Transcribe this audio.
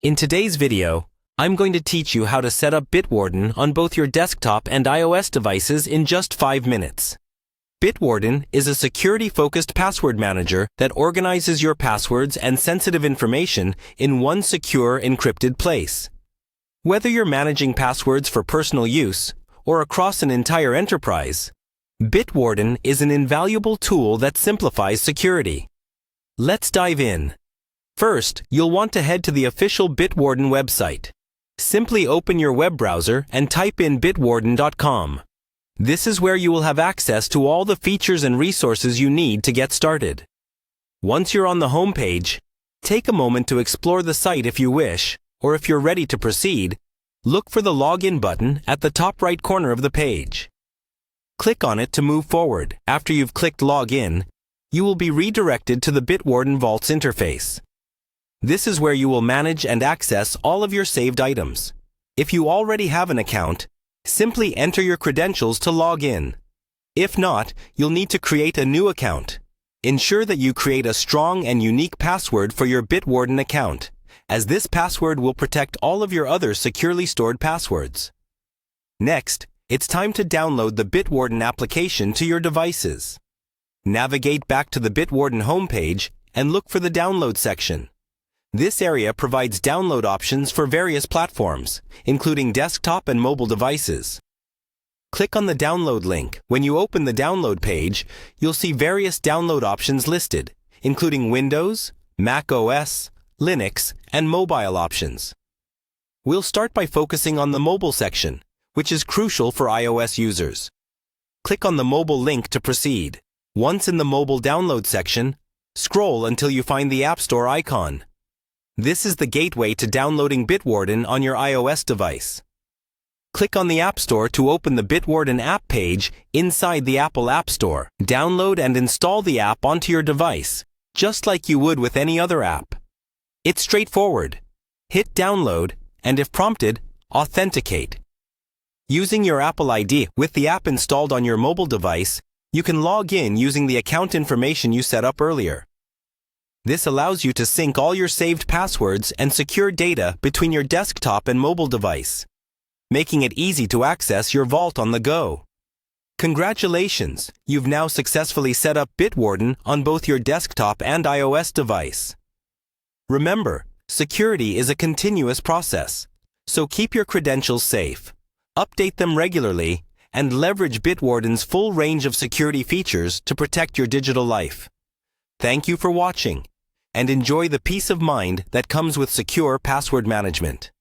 In today's video, I'm going to teach you how to set up Bitwarden on both your desktop and iOS devices in just 5 minutes. Bitwarden is a security-focused password manager that organizes your passwords and sensitive information in one secure, encrypted place. Whether you're managing passwords for personal use or across an entire enterprise, Bitwarden is an invaluable tool that simplifies security. Let's dive in. First, you'll want to head to the official Bitwarden website. Simply open your web browser and type in bitwarden.com. This is where you will have access to all the features and resources you need to get started. Once you're on the home page, take a moment to explore the site if you wish, or if you're ready to proceed, look for the Login button at the top right corner of the page. Click on it to move forward. After you've clicked Login, you will be redirected to the Bitwarden Vaults interface. This is where you will manage and access all of your saved items. If you already have an account, simply enter your credentials to log in. If not, you'll need to create a new account. Ensure that you create a strong and unique password for your Bitwarden account, as this password will protect all of your other securely stored passwords. Next, it's time to download the Bitwarden application to your devices. Navigate back to the Bitwarden homepage and look for the Download section. This area provides download options for various platforms, including desktop and mobile devices. Click on the download link. When you open the download page, you'll see various download options listed, including Windows, Mac OS, Linux, and mobile options. We'll start by focusing on the mobile section, which is crucial for iOS users. Click on the mobile link to proceed. Once in the mobile download section, scroll until you find the App Store icon. This is the gateway to downloading Bitwarden on your iOS device. Click on the App Store to open the Bitwarden app page inside the Apple App Store. Download and install the app onto your device, just like you would with any other app. It's straightforward. Hit download, and if prompted, authenticate. Using your Apple ID with the app installed on your mobile device, you can log in using the account information you set up earlier. This allows you to sync all your saved passwords and secure data between your desktop and mobile device, making it easy to access your vault on the go. Congratulations! You've now successfully set up Bitwarden on both your desktop and iOS device. Remember, security is a continuous process, so keep your credentials safe, update them regularly, and leverage Bitwarden's full range of security features to protect your digital life. Thank you for watching, and enjoy the peace of mind that comes with secure password management.